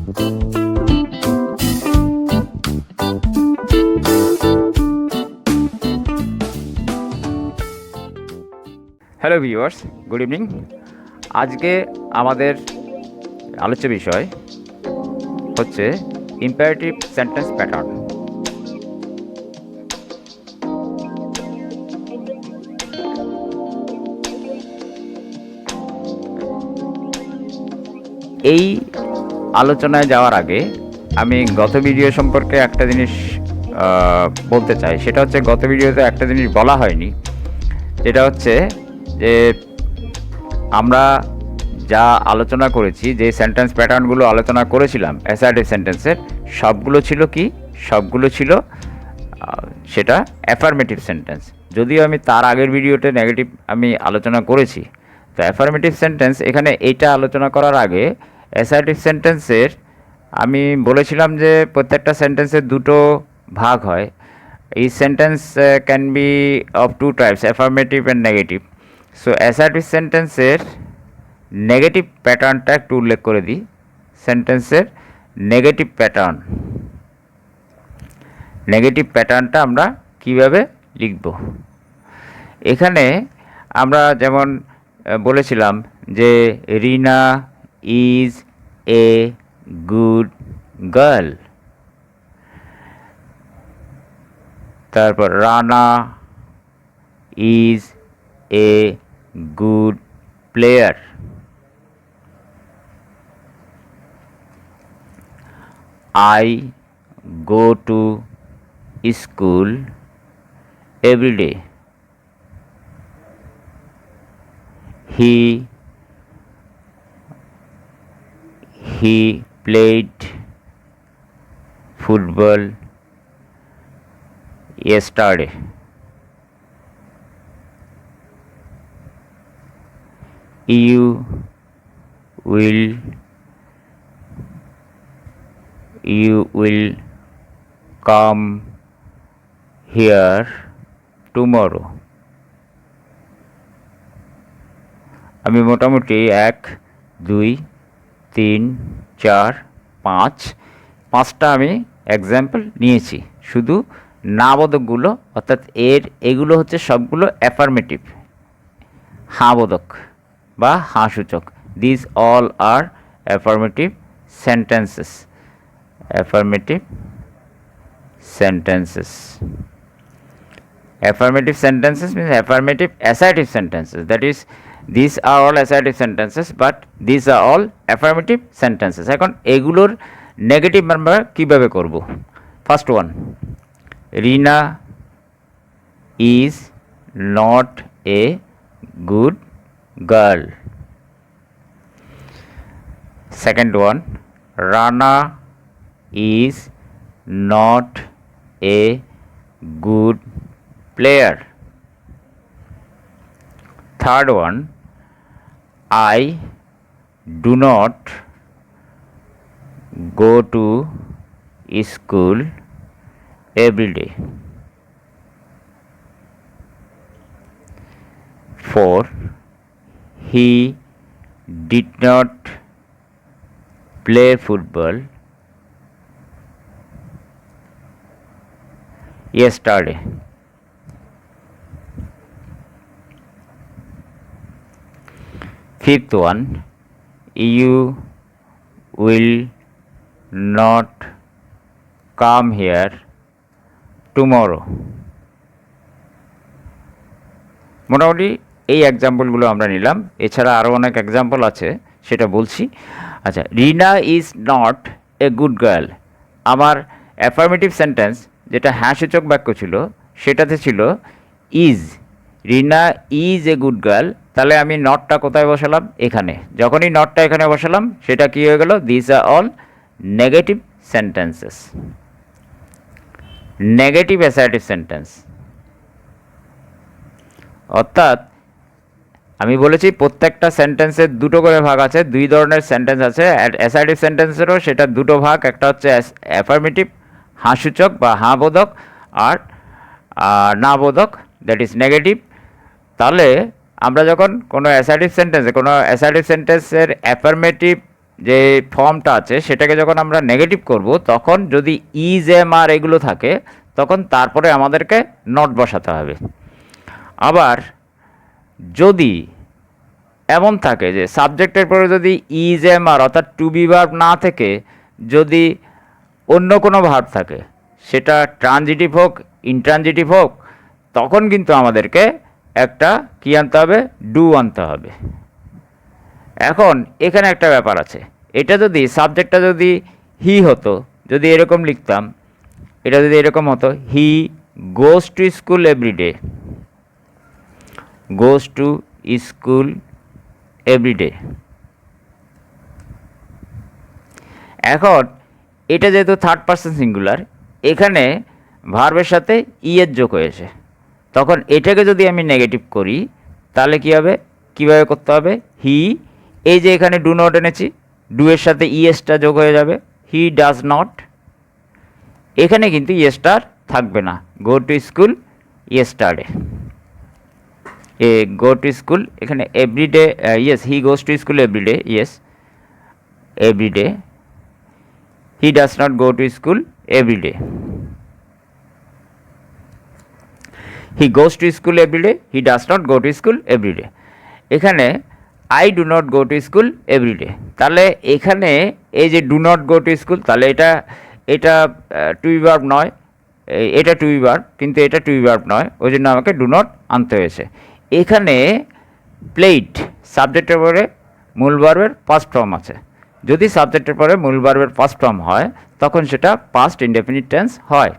Hello viewers, good evening. আজকে আমাদের আলোচ্য বিষয় হচ্ছে ইম্পারেটিভ সেন্টেন্স প্যাটার্ন। এই আলোচনায় যাওয়ার আগে আমি গত ভিডিও সম্পর্কে একটা জিনিস বলতে চাই। সেটা হচ্ছে, গত ভিডিওতে একটা জিনিস বলা হয়নি, যেটা হচ্ছে যে আমরা যা আলোচনা করেছি, যে সেন্টেন্স প্যাটার্নগুলো আলোচনা করেছিলাম অ্যাসার্টিভ সেন্টেন্সের, সবগুলো ছিল কি? সবগুলো ছিল সেটা অ্যাফার্মেটিভ সেন্টেন্স। যদিও আমি তার আগের ভিডিওতে নেগেটিভ আমি আলোচনা করেছি। তো অ্যাফার্মেটিভ সেন্টেন্স, এখানে এইটা আলোচনা করার আগে অ্যাসার্টিভ সেন্টেন্সের আমি বলেছিলাম যে প্রত্যেকটা সেন্টেন্সের দুটো ভাগ হয়। এই sentence can be of two types, affirmative and negative. So assertive সেন্টেন্সের নেগেটিভ প্যাটার্নটা একটু উল্লেখ করে দিই। সেন্টেন্সের নেগেটিভ প্যাটার্নটা আমরা কিভাবে লিখব? এখানে আমরা যেমন বলেছিলাম যে রিনা ইজ এ গুড গার্ল, তারপর Rana is a good player, I go to school every day. He played football yesterday. You will come here tomorrow. আমি মোটামুটি 1 2 3 4 5টা আমি এক্সাম্পল নিয়েছি। শুধু নাবোধকগুলো, অর্থাৎ এগুলো হচ্ছে সবগুলো অ্যাফার্মেটিভ, হাবোধক বা হাসূচক। This all are affirmative sentences. Affirmative sentences means affirmative assertive sentences. That is, these are all assertive sentences, but these are all affirmative sentences. এখন এগুলোর নেগেটিভ আমরা কিভাবে করব? First one, Rina is not a good girl. Second one, Rana is not a good player. Third one, I do not go to school every day. 4, he did not play football yesterday. Fifth one, you will not come here tomorrow. মোটামুটি এই এক্সাম্পলগুলো আমরা নিলাম। এছাড়া আরও অনেক example আছে, সেটা বলছি। আচ্ছা, Rina is not a good girl. আমার অ্যাফার্মেটিভ সেন্টেন্স যেটা হ্যাঁসূচক বাক্য ছিল, সেটাতে ছিল is. Rina is a good girl, তাহলে আমি নটটা কোথায় বসালাম? এখানে। যখনই নটটা এখানে বসালাম, সেটা কী হয়ে গেল? This are all negative sentences, negative assertive sentence. অর্থাৎ আমি বলেছি প্রত্যেকটা সেন্টেন্সের দুটো করে ভাগ আছে, দুই ধরনের সেন্টেন্স আছে। অ্যাসার্টিভ সেন্টেন্সেরও সেটা দুটো ভাগ, একটা হচ্ছে অ্যাফার্মেটিভ হাঁসূচক বা হাঁবোধক, আর নাবোধক, দ্যাট ইজ নেগেটিভ। তাহলে আমরা যখন কোনো অ্যাসার্টিভ সেন্টেন্সের অ্যাফার্মেটিভ যে ফর্মটা আছে সেটাকে যখন আমরা নেগেটিভ করব, তখন যদি ইজ এম আর এগুলো থাকে তখন তারপরে আমাদেরকে নট বসাতে হবে। আবার যদি এমন থাকে যে সাবজেক্টের পরে যদি ইজ এম আর অর্থাৎ টু বি ভার্ব না থেকে যদি অন্য কোনো ভার্ব থাকে, সেটা ট্রানজিটিভ হোক ইনট্রানজিটিভ হোক, তখন কিন্তু আমাদেরকে একটা কী আনতে হবে, ডু আনতে হবে। এখন এখানে একটা ব্যাপার আছে, এটা যদি সাবজেক্টটা যদি হি হতো, যদি এরকম লিখতাম, এটা যদি এরকম হতো, he goes to school everyday, goes to school everyday. এখন এটা যেহেতু থার্ড পারসন সিঙ্গুলার, এখানে ভার্বের সাথে ই এর যোগ হয়েছে, তখন এটাকে যদি আমি নেগেটিভ করি তাহলে কী হবে, কীভাবে করতে হবে, হি, এই যে এখানে ডু নট এনেছি, ডু এর সাথে ইএসটা যোগ হয়ে যাবে, হি ডাজ নট, এখানে কিন্তু ইএসটার থাকবে না, গো টু স্কুল ইয়েস্টারডে, এ গো টু স্কুল, এখানে everyday, yes he goes to school everyday, yes everyday, he does not go to school everyday, he goes to school everyday, he does not go to school everyday. এখানে I do not go to school everyday, তাহলে এখানে এই যে do not go to school, তাহলে এটা two be verb নয়, এটা two be verb, কিন্তু এটা টু বি ভার্ব নয়, ওই জন্য আমাকে ডু নট আনতে হয়েছে। এখানে প্লেড সাবজেক্টের পরে মূল ভার্বের ফার্স্ট ফর্ম আছে, যদি সাবজেক্টের পরে মূল ভার্বের ফার্স্ট ফর্ম হয় তখন সেটা পাস্ট ইনডেফিনিট টেন্স হয়।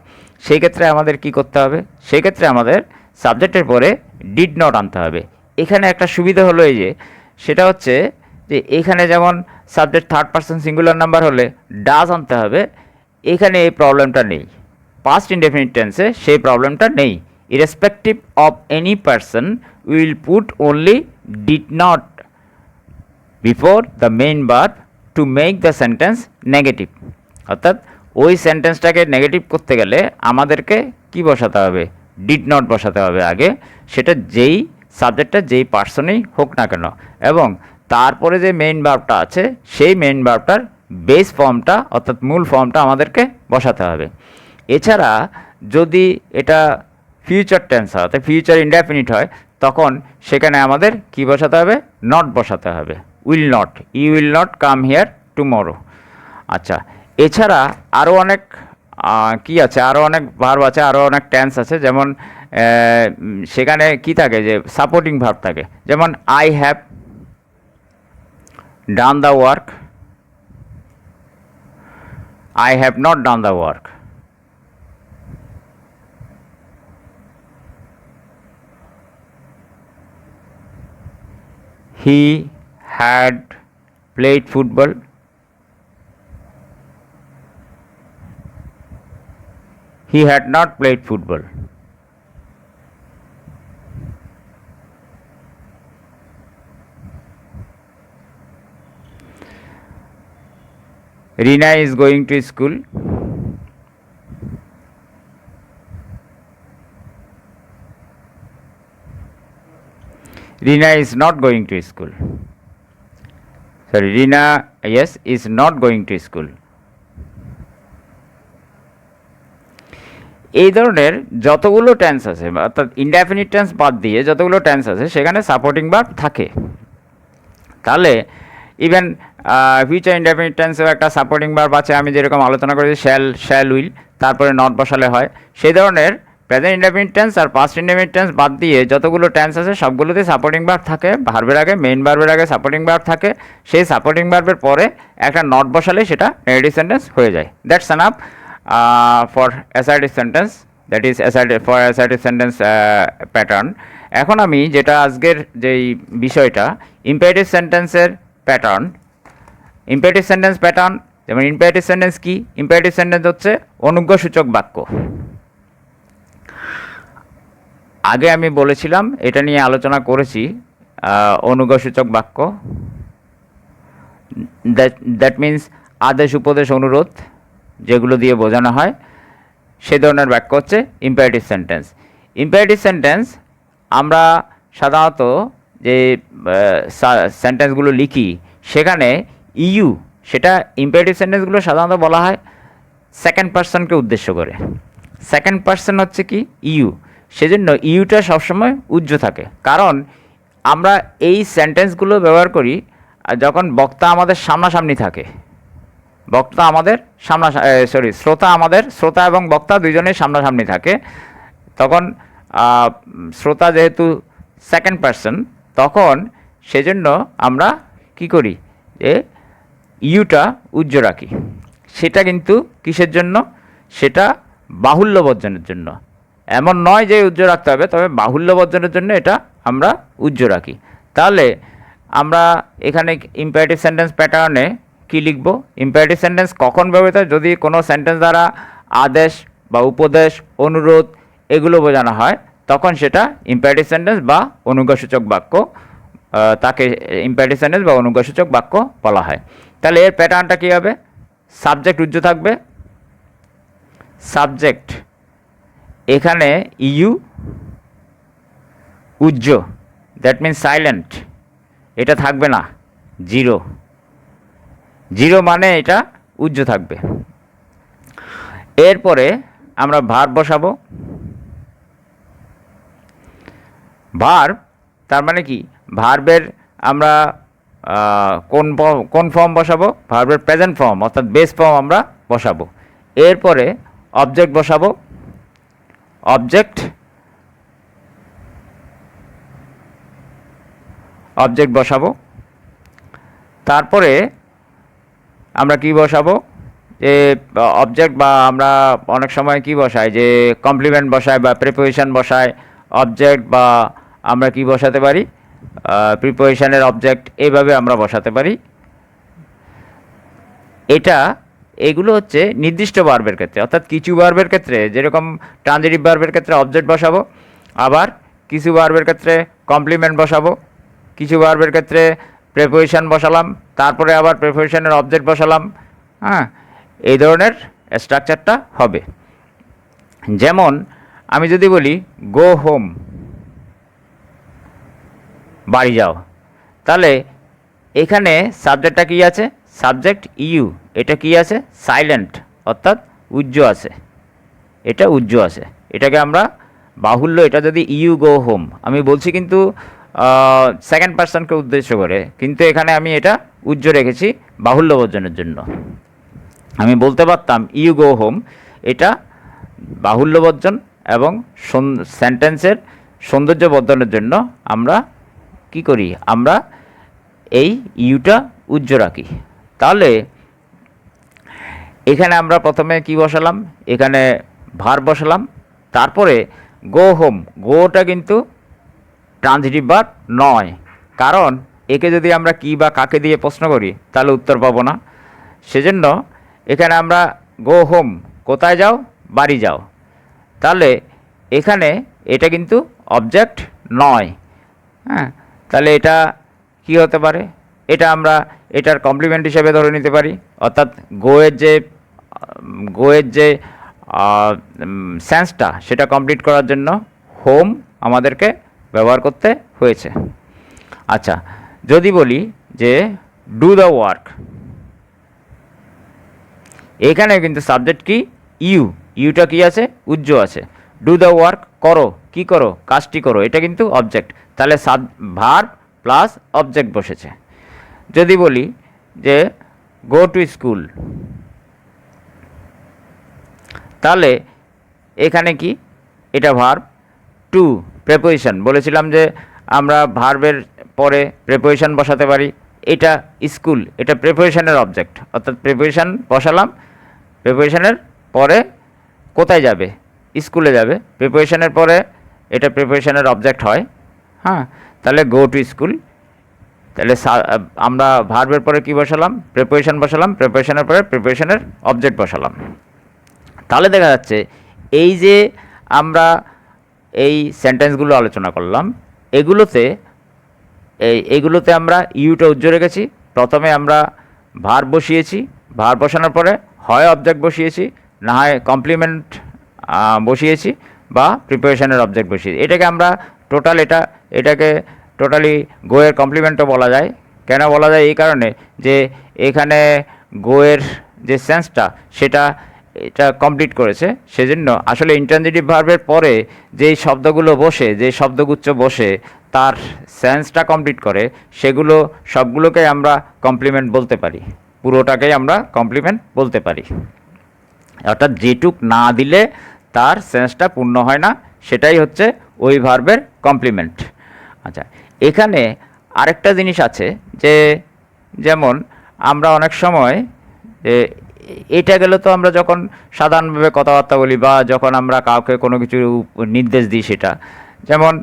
সেই ক্ষেত্রে আমাদের কি করতে হবে, সেই ক্ষেত্রে আমাদের সাবজেক্টের পরে ডিড নট আনতে হবে। এখানে একটা সুবিধা হলো এই যে, সেটা হচ্ছে যে এখানে যেমন subject third person singular number হলে ডাজ আনতে হবে, এখানে এই প্রবলেমটা নেই, পাস্ট ইনডেফিনিট টেন্সে সেই প্রবলেমটা নেই। Irrespective of any person will put only did not before the main verb to make the sentence negative, অর্থাৎ ওই সেন্টেন্সটাকে নেগেটিভ করতে গেলে আমাদেরকে কি বসাতে হবে, ডিড নট বসাতে হবে আগে, সেটা যেই সাবজেক্টটা যেই পার্সনেই হোক না কেন, এবং তারপরে যে মেইন ভার্বটা আছে সেই মেইন ভার্বটার বেস ফর্মটা অর্থাৎ মূল ফর্মটা আমাদেরকে বসাতে হবে। এছাড়া যদি এটা ফিউচার টেন্স হয় অর্থাৎ ফিউচার ইনডেফিনিট হয়, তখন সেখানে আমাদের কি বসাতে হবে, নট বসাতে হবে, will not, you will not come here tomorrow. আচ্ছা, এছাড়া আরও অনেক কি আছে, আরও অনেক ভার্ব আছে, আরও অনেক টেন্স আছে, যেমন সেখানে কি থাকে যে সাপোর্টিং ভার্ব থাকে, যেমন I have done the work, I have not done the work, he had played football, he had not played football, Rina is going to school, Rina is not going to school, sorry, Rina, yes, is not going to school। এই ধরনের যতগুলো tense আছে অর্থাৎ indefinite tense বাদ দিয়ে যতগুলো tense আছে সেখানে সাপোর্টিং ভার্ব থাকে, তাহলে ইভেন ফিউচার ইনডেফিনিট টেন্সেও একটা সাপোর্টিং ভার্ব আছে, আমি যেরকম আলোচনা করেছি শ্যাল উইল, তারপরে নট বসালে হয়। সেই ধরনের প্রেজেন্ট ইনডেফিনিট টেন্স আর পাস্ট ইনডেফিনিট টেন্স বাদ দিয়ে যতগুলো টেন্স আছে সবগুলোতে সাপোর্টিং ভার্ব থাকে, ভার্বের আগে মেইন ভার্বের আগে সাপোর্টিং ভার্ব থাকে, সেই সাপোর্টিং ভার্বের পরে একটা নট বসালে সেটা নেগেটিভ সেন্টেন্স হয়ে যায়। That's enough for assertive sentence, that is for assertive sentence pattern. এখন আমি যেটা আজকের যেই বিষয়টা ইম্পারেটিভ সেন্টেন্সের প্যাটার্ন, ইম্পারেটিভ সেন্টেন্স প্যাটার্ন, যেমন ইম্পারেটিভ সেন্টেন্স কি, ইম্পারেটিভ সেন্টেন্স হচ্ছে অনুজ্ঞাসূচক বাক্য। আগে আমি বলেছিলাম, এটা নিয়ে আলোচনা করেছি, অনুজ্ঞাসূচক বাক্য, দ্যাট মিন্স আদেশ উপদেশ অনুরোধ যেগুলো দিয়ে বোঝানো হয় সে ধরনের বাক্য হচ্ছে ইম্পারেটিভ সেন্টেন্স। ইম্পারেটিভ সেন্টেন্স আমরা সাধারণত যে সেন্টেন্সগুলো লিখি সেখানে ইউ সেটা ইম্পারেটিভ সেন্টেন্সগুলো সাধারণত বলা হয় সেকেন্ড পার্সনকে উদ্দেশ্য করে। সেকেন্ড পার্সন হচ্ছে কি ইউ, সেজন্য ইউটা সবসময় উজ্জ্ব থাকে। কারণ আমরা এই সেন্টেন্সগুলো ব্যবহার করি যখন বক্তা আমাদের সামনাসামনি থাকে। বক্তা আমাদের শ্রোতা এবং বক্তা দুইজনেই সামনাসামনি থাকে। তখন শ্রোতা যেহেতু সেকেন্ড পার্সন, তখন সেজন্য আমরা কি করি যে ইউটা উজ্জ্ব রাখি। সেটা কিন্তু কিসের জন্য? সেটা বাহুল্য বর্জনের জন্য। এমন নয় যে উজ্জ্ব রাখতে হবে, তবে বাহুল্য বর্জনের জন্য এটা আমরা উজ্জ্ব রাখি। তাহলে আমরা এখানে ইম্পারেটিভ সেন্টেন্স প্যাটার্নে কি লিখব? ইম্পারেটিভ সেন্টেন্স কখন ব্যবহৃত হয়? যদি কোনো সেন্টেন্স দ্বারা আদেশ বা উপদেশ, অনুরোধ এগুলো বোঝানো হয়, তখন সেটা ইম্পারেটিভ সেন্টেন্স বা অনুজ্ঞাসূচক বাক্য, তাকে ইম্পারেটিভ সেন্টেন্স বা অনুজ্ঞাসূচক বাক্য বলা হয়। তাহলে এর প্যাটার্নটা কী হবে? সাবজেক্ট উজ্জ্ব থাকবে। সাবজেক্ট এখানে ইউ উজ্জ্ব, দ্যাট মিনস সাইলেন্ট, এটা থাকবে না, জিরো। জিরো মানে এটা উজ্জ্ব থাকবে। এরপরে আমরা ভার্ব বসাবো। ভার্ব তার মানে কি? ভার্বের আমরা কোন ফর্ম বসাবো? ভার্বের প্রেজেন্ট ফর্ম অর্থাৎ বেস ফর্ম আমরা বসাবো। এরপরে অবজেক্ট বসাবো। অবজেক্ট বসাবো। তারপরে আমরা কি বসাবো? যে অবজেক্ট বা আমরা অনেক সময় কি বসাই, যে কমপ্লিমেন্ট বসাই বা প্রিপোজিশন বসাই। অবজেক্ট বা আমরা কি বসাতে পারি? প্রিপোজিশনের অবজেক্ট, এইভাবে আমরা বসাতে পারি। এগুলো হচ্ছে নির্দিষ্ট ভার্বের ক্ষেত্রে, অর্থাৎ কিছু ভার্বের ক্ষেত্রে যেরকম ট্রানজিটিভ ভার্বের ক্ষেত্রে অবজেক্ট বসাবো, আবার কিছু ভার্বের ক্ষেত্রে কমপ্লিমেন্ট বসাবো, কিছু ভার্বের ক্ষেত্রে প্রিপোজিশন বসালাম, তারপরে আবার প্রিপোজিশনের অবজেক্ট বসালাম। হ্যাঁ, এই ধরনের স্ট্রাকচারটা হবে। যেমন আমি যদি বলি গো হোম, বাড়ি যাও, তাহলে এখানে সাবজেক্টটা কি আছে? সাবজেক্ট ইউ, এটা কি আছে? সাইলেন্ট, অর্থাৎ উজ্জ্ব আছে, এটা উজ্জ্ব আছে। এটাকে আমরা বাহুল্য, এটা যদি ইউ গো হোম আমি বলছি কিন্তু সেকেন্ড পার্সনকে উদ্দেশ্য করে, কিন্তু এখানে আমি এটা উজ্জ্ব রেখেছি বাহুল্য বর্জনের জন্য। আমি বলতে পারতাম ইউ গো হোম, এটা বাহুল্য বর্জন এবং সেন্টেন্সের সৌন্দর্য বর্ধনের জন্য আমরা কি করি? আমরা এই ইউটা উজ্জ্ব রাখি। তাহলে এখানে আমরা প্রথমে কি বসালাম? এখানে ভার্ব বসালাম। তারপরে গো হোম, গোটা কিন্তু ট্রানজিটিভ ভার্ব নয়, কারণ একে যদি আমরা কি বা কাকে দিয়ে প্রশ্ন করি তাহলে উত্তর পাবো না। সেজন্য এখানে আমরা গো হোম, কোথায় যাও? বাড়ি যাও। তাহলে এখানে এটা কিন্তু অবজেক্ট নয়। হ্যাঁ, তাহলে এটা কি হতে পারে? এটা আমরা এটার কমপ্লিমেন্ট হিসেবে ধরে নিতে পারি, অর্থাৎ গোয়ের যে সেন্সটা সেটা কমপ্লিট করার জন্য হোম আমাদেরকে ব্যবহার করতে হয়েছে। আচ্ছা, যদি বলি যে ডু দ্য ওয়ার্ক, এখানে কিন্তু সাবজেক্ট কি? ইউটা কি আছে? উজ্জ্ব আছে। ডু দ্য ওয়ার্ক, করো, কি করো? কাজটি করো, এটা কিন্তু অবজেক্ট। তাহলে ভার্ব প্লাস অবজেক্ট বসেছে। যদি বলি যে গো টু স্কুল, তাহলে এখানে কি? এটা ভার্ব, টু প্রেপোজিশন, বলেছিলাম যে আমরা ভার্বের পরে প্রেপোজিশন বসাতে পারি। এটা স্কুল, এটা প্রেপোজিশনের অবজেক্ট, অর্থাৎ প্রেপোজিশন বসালাম, প্রেপোজিশনের পরে কোথায় যাবে? স্কুলে যাবে। প্রিপোজিশনের পরে এটা প্রিপোজিশনের অবজেক্ট হয়। হ্যাঁ, তাহলে গো টু স্কুল। তাহলে আমরা ভার্বের পরে কি বসালাম? প্রিপোজিশন বসালাম, প্রিপোজিশনের পরে প্রিপোজিশনের অবজেক্ট বসালাম। তাহলে দেখা যাচ্ছে এই যে আমরা এই সেন্টেন্সগুলো আলোচনা করলাম, এগুলোতে আমরা ইউটা উজ্জ্ব রেখেছি। প্রথমে আমরা ভার্ব বসিয়েছি, ভার্ব বসানোর পরে হয় অবজেক্ট বসিয়েছি, না হয় কমপ্লিমেন্ট বসিয়েছি বা প্রিপোজিশনের অবজেক্ট বসিয়েছি। এটাকে আমরা এটাকে টোটালি গোয়ের কমপ্লিমেন্টও বলা যায়। কেন বলা যায়? এই কারণে যে এখানে গোয়ের যে সেন্সটা সেটা এটা কমপ্লিট করেছে। সেজন্য আসলে ইন্ট্রানজিটিভ ভার্বের পরে যেই শব্দগুলো বসে, যেই শব্দগুচ্ছ বসে তার সেন্সটা কমপ্লিট করে, সেগুলো সবগুলোকেই আমরা কমপ্লিমেন্ট বলতে পারি, পুরোটাকেই আমরা কমপ্লিমেন্ট বলতে পারি। অর্থাৎ যেটুক না দিলে তার সেন্সটা পূর্ণ হয় না, সেটাই হচ্ছে ওই ভার্বের কমপ্লিমেন্ট। আচ্ছা, এখানে আরেকটা জিনিস আছে যে, যেমন আমরা অনেক সময় এটা গেলে তো আমরা যখন সাধারণভাবে কথাবার্তা বলি বা যখন আমরা কাউকে কোনো কিছু নির্দেশ দিই, সেটা যেমন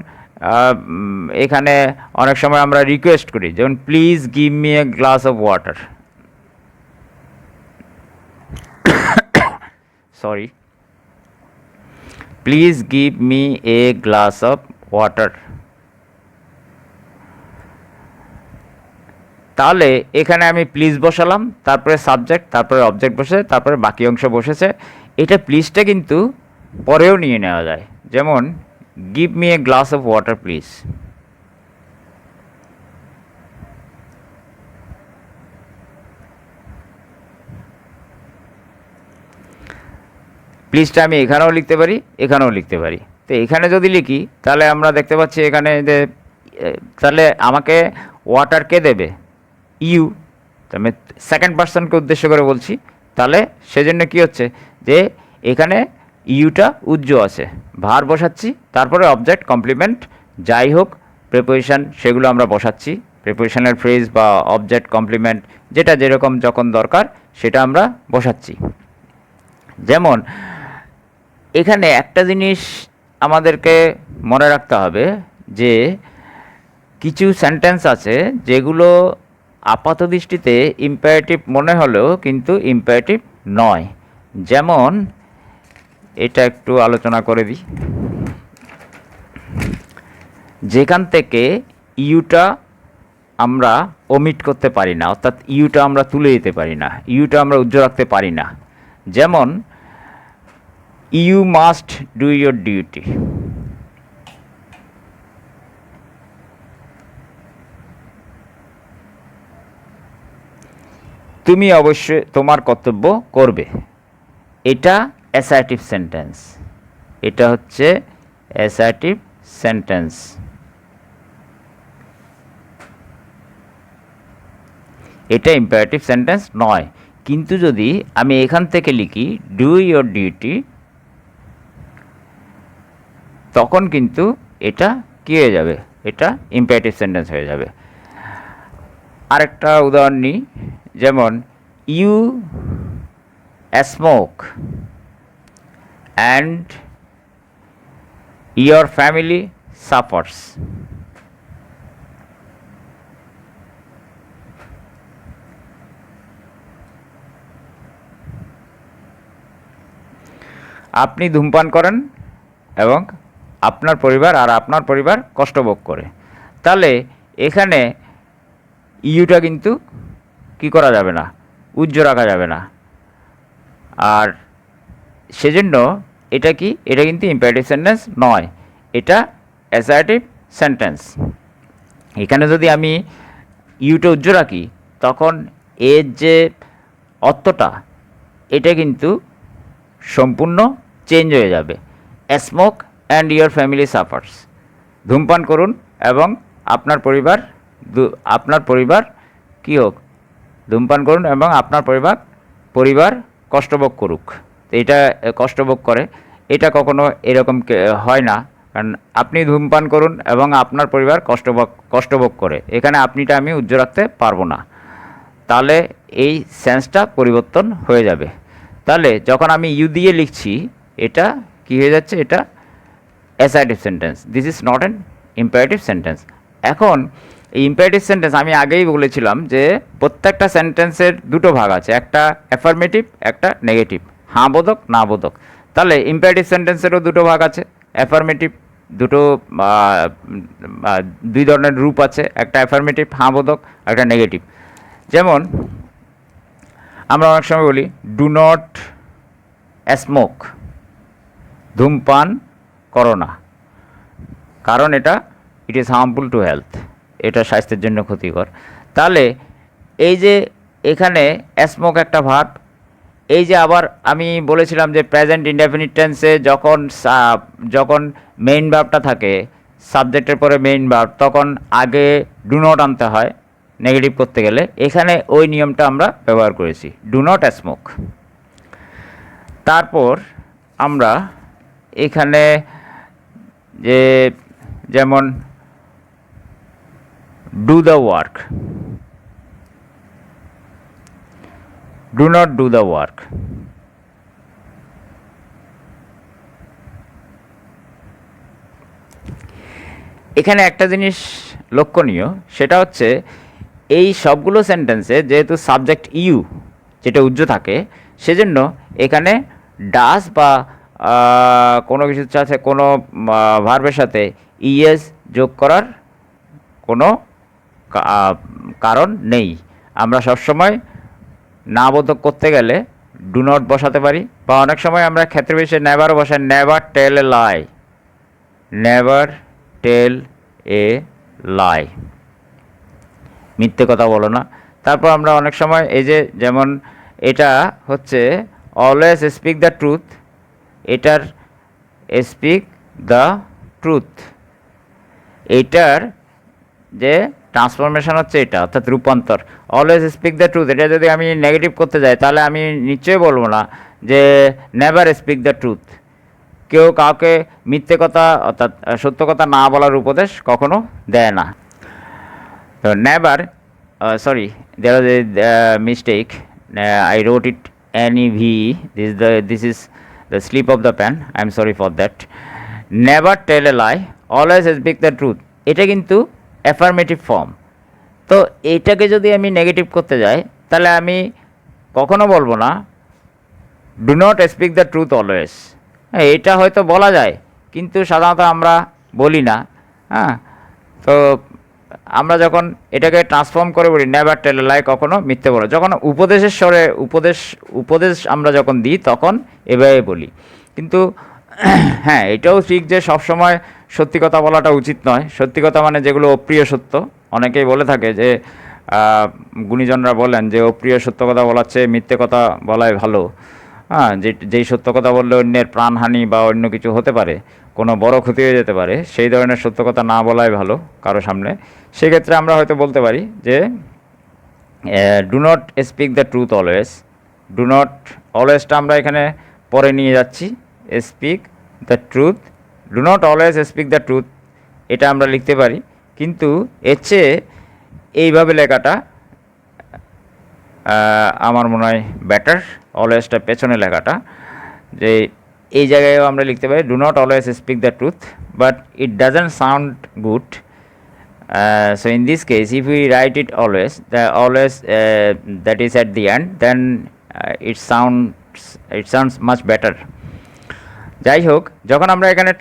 এখানে অনেক সময় আমরা রিকোয়েস্ট করি, যেমন please give me a glass of water, sorry, please give me a glass of water. তাহলে এখানে আমি প্লিজ বসালাম, তারপরে সাবজেক্ট, তারপরে অবজেক্ট বসে, তারপরে বাকি অংশ বসেছে। এটা প্লিজটা কিন্তু পরেও নিয়ে নেওয়া যায়, যেমন give me a glass of water please. প্লিজটা আমি এখানেও লিখতে পারি, এখানেও লিখতে পারি। তো এখানে যদি লিখি তাহলে আমরা দেখতে পাচ্ছি এখানে যে তাহলে আমাকে ওয়াটার কে দেবে? ইউ। আমি সেকেন্ড পার্সনকে উদ্দেশ্য করে বলছি, তাহলে সেজন্য কি হচ্ছে যে এখানে ইউটা উজ্জ্ব আছে, ভার বসাচ্ছি, তারপরে অবজেক্ট কমপ্লিমেন্ট যাই হোক প্রিপোজিশন সেগুলো আমরা বসাচ্ছি, প্রিপোজিশনের ফ্রেজ বা অবজেক্ট কমপ্লিমেন্ট যেটা যেরকম যখন দরকার সেটা আমরা বসাচ্ছি। যেমন এখানে একটা জিনিস আমাদেরকে মনে রাখতে হবে যে কিছু সেন্টেন্স আছে যেগুলো আপাত দৃষ্টিতে ইম্পারেটিভ মনে হলেও কিন্তু ইম্পারেটিভ নয়। যেমন এটা একটু আলোচনা করে দিই, যেখান থেকে ইউটা আমরা ওমিট করতে পারি না, অর্থাৎ ইউটা আমরা তুলে দিতে পারি না, ইউটা আমরা উজ্জ্ব রাখতে পারি না। যেমন you must do your duty, তুমি অবশ্যই তোমার কর্তব্য করবে। এটা অ্যাসার্টিভ সেন্টেন্স, এটা হচ্ছে অ্যাসার্টিভ সেন্টেন্স। এটা ইম্পারেটিভ সেন্টেন্স নয়। কিন্তু যদি আমি এখান থেকে লিখি ডু ইয়োর ডিউটি, তখন কিন্তু এটা কী হয়ে যাবে? এটা ইম্পারেটিভ সেন্টেন্স হয়ে যাবে। আরেকটা উদাহরণ নিই, যেমন you smoke and your family suffers. আপনি ধূমপান করেন এবং আপনার পরিবার কষ্ট ভোগ করে। তাহলে এখানে ইউটা কিন্তু কি করা যাবে না, উজ্জ্ব রাখা যাবে না। আর সেজন্য এটা কি, এটা কিন্তু ইম্পারেটিভ সেন্টেন্স নয়, এটা অ্যাসার্টিভ সেন্টেন্স। এখানে যদি আমি ইউটা উজ্জ্ব রাখি, তখন এর যে অর্থটা এটা কিন্তু সম্পূর্ণ চেঞ্জ হয়ে যাবে। Smoke and your family suffers, ধূমপান করুন এবং আপনার পরিবার কী হোক, ধূমপান করুন এবং আপনার পরিবার কষ্টভোগ করুক। এটা কষ্টভোগ করে, এটা কখনো এরকম হয় না, কারণ আপনি ধূমপান করুন এবং আপনার পরিবার কষ্টভোগ করে, এখানে আপনিটা আমি উজ্জ্ব রাখতে পারবো না, তাহলে এই সেন্সটা পরিবর্তন হয়ে যাবে। তাহলে যখন আমি ইউ দিয়ে লিখছি, এটা কি হয়ে যাচ্ছে? এটা assertive sentence, this is not an imperative sentence. এখন এই ইম্পারেটিভ সেন্টেন্স আমি আগেই বলেছিলাম যে প্রত্যেকটা সেন্টেন্সের দুটো ভাগ আছে, একটা অ্যাফার্মেটিভ, একটা নেগেটিভ, হ্যাঁ বোধক না বোধক। তাহলে ইম্পারেটিভ সেন্টেন্সেরও দুটো ভাগ আছে, অ্যাফার্মেটিভ, দুটো দুই ধরনের রূপ আছে, একটা অ্যাফার্মেটিভ হ্যাঁ বোধক, একটা নেগেটিভ। যেমন আমরা অনেক সময় বলি ডু নট স্মোক, ধূমপান করো না, কারণ এটা it is harmful to health, এটা স্বাস্থ্যের জন্য ক্ষতিকর। তাহলে এই যে এখানে স্মোক একটা ভার্ব। এই যে আবার আমি বলেছিলাম যে প্রেজেন্ট ইনডেফিনিট টেন্সে যখন মেইন ভার্বটা থাকে, সাবজেক্টের পরে মেইন ভার্ব, তখন আগে ডু নট আনতে হয় নেগেটিভ করতে গেলে। এখানে ওই নিয়মটা আমরা ব্যবহার করেছি, ডু নট স্মোক। তারপর আমরা এখানে যেমন do the work, do not do the work. এখানে একটা জিনিস লক্ষণীয়, সেটা হচ্ছে এই সবগুলো সেন্টেন্সে যেহেতু সাবজেক্ট ইউ যেটা উজ্জ্ব থাকে, সেজন্য এখানে ডাস বা কোনো কিছুর সাথে কোনো ভার্বের সাথে ইএস যোগ করার কোনো কারণ নেই। আমরা সবসময় না বোধক করতে গেলে ডু নট বসাতে পারি, বা অনেক সময় আমরা ক্ষেত্রে বিশেষে নেভারও বসাই। নেভার টেল এ লাই, নেভার টেল এ লাই, মিথ্যে কথা বলো না। তারপর আমরা অনেক সময় এই যে যেমন এটা হচ্ছে অলওয়েজ স্পিক দ্য ট্রুথ, এটার স্পিক দ্য ট্রুথ, এইটার যে ট্রান্সফরমেশন হচ্ছে এটা, অর্থাৎ রূপান্তর। অলওয়েজ স্পিক দ্য ট্রুথ, এটা যদি আমি নেগেটিভ করতে যাই তাহলে আমি নিশ্চয়ই বলবো না যে নেভার স্পিক দ্য ট্রুথ। কেউ কাউকে মিথ্যে কথা অর্থাৎ সত্য কথা না বলার উপদেশ কখনো দেয় না। তো never, sorry, there was a mistake. I wrote it NEV. This is the slip of the pen. I'm sorry for that. Never tell a lie. Always speak the truth. এটা কিন্তু অ্যাফার্মেটিভ ফর্ম। তো এইটাকে যদি আমি negative করতে যাই তাহলে আমি কখনো বলবো না do not speak the truth always. এটা হয়তো বলা যায়, কিন্তু সাধারণত আমরা বলি না। হ্যাঁ, তো আমরা যখন এটাকে ট্রান্সফর্ম করে বলি নেভার টেল এ লাই, কখনো মিথ্যে বলো, যখন উপদেশের স্বরে উপদেশ আমরা যখন দিই তখন এভাবে বলি। কিন্তু হ্যাঁ, এটাও ঠিক যে সবসময় সত্যি কথা বলাটা উচিত নয়। সত্যি কথা মানে যেগুলো অপ্রিয় সত্য, অনেকেই বলে থাকে যে গুণীজনরা বলেন যে অপ্রিয় সত্য কথা বলার চেয়ে মিথ্যে কথা বলাই ভালো। হ্যাঁ, যেই সত্য কথা বললে অন্যের প্রাণহানি বা অন্য কিছু হতে পারে, কোনো বড় ক্ষতি হয়ে যেতে পারে, সেই ধরনের সত্য কথা না বলাই ভালো কারো সামনে। সেক্ষেত্রে আমরা হয়তো বলতে পারি যে do not speak the truth always. Do not, অলওয়েজটা আমরা এখানে পরে নিয়ে যাচ্ছি, speak the truth, do not always speak the truth, এটা আমরা লিখতে পারি। কিন্তু এর চেয়ে এইভাবে লেখাটা আমার মনে হয় বেটার, অলওয়েজটা পেছনে লেখাটা, যে এই জায়গায়ও আমরা লিখতে পারি do not always speak the truth, but it doesn't sound good. So in this case, if we write it always, the always that is at the end, then it sounds much better. যাই হোক, যখন আমরা এখানে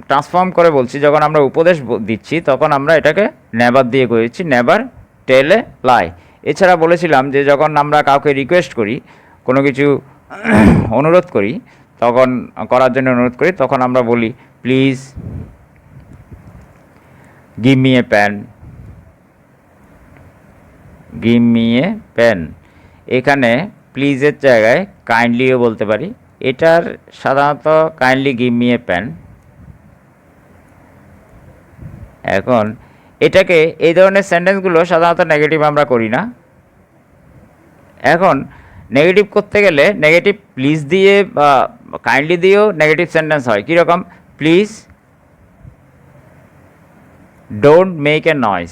transform করে বলছি, যখন আমরা উপদেশ দিচ্ছি, তখন আমরা এটাকে নেভার দিয়ে করেছি, নেভার টেল এ লাই। এছাড়া বলেছিলাম যে যখন আমরা কাউকে রিকোয়েস্ট করি, কোনো কিছু অনুরোধ করি, তখন করার জন্য অনুরোধ করি, তখন আমরা বলি please give me a pen, give me a pen. এখানে প্লিজের জায়গায় কাইন্ডলিও বলতে পারি। এটার সাধারণত kindly give me a pen. এখন এটাকে, এই ধরনের সেন্টেন্সগুলো সাধারণত নেগেটিভ আমরা করি না। এখন নেগেটিভ করতে গেলে নেগেটিভ প্লিজ দিয়ে বা কাইন্ডলি দিয়েও নেগেটিভ সেন্টেন্স হয়। কীরকম? Please don't make a noise.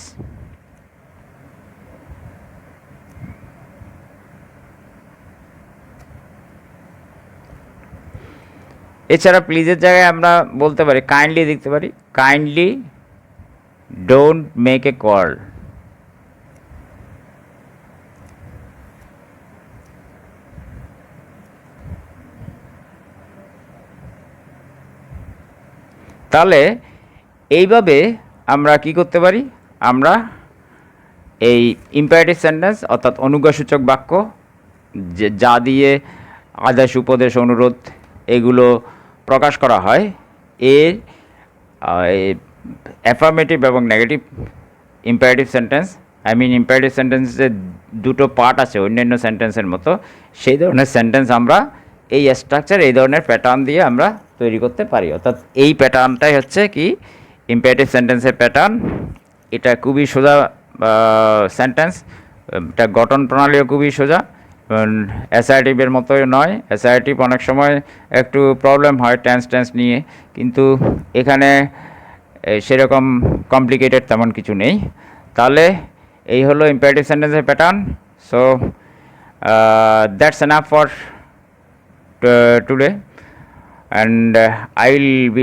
এছাড়া প্লিজের জায়গায় আমরা বলতে পারি কাইন্ডলি, লিখতে পারি kindly don't make a call. তাহলে এইভাবে আমরা কি করতে পারি? আমরা এই ইম্পারেটিভ সেন্টেন্স অর্থাৎ অনুজ্ঞাসূচক বাক্য যা দিয়ে আদেশ, উপদেশ, অনুরোধ এগুলো প্রকাশ করা হয়, এর অ্যাফার্মেটিভ এবং negative imperative sentence I mean imperative সেন্টেন্সের দুটো পার্ট আছে অন্যান্য সেন্টেন্সের মতো, সেই ধরনের সেন্টেন্স আমরা এই স্ট্রাকচার, এই ধরনের প্যাটার্ন দিয়ে আমরা তৈরি করতে পারি। অর্থাৎ এই প্যাটার্নটাই হচ্ছে কি ইম্পারেটিভ সেন্টেন্সের প্যাটার্ন। এটা খুবই সোজা সেন্টেন্স, এটা গঠন প্রণালীও খুবই সোজা, অ্যাসার্টিভের মতোই নয়। অ্যাসার্টিভ অনেক সময় একটু প্রবলেম হয় টেন্স নিয়ে, কিন্তু এখানে সেরকম কমপ্লিকেটেড তেমন কিছু নেই। তাহলে এই হলো ইম্পারেটিভ সেন্টেন্সের pattern. So that's enough for today, and I'll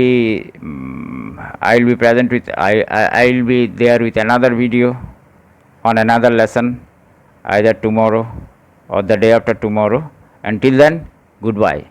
be present with I'll be there with another video on another lesson either tomorrow or the day after tomorrow. Until then, goodbye.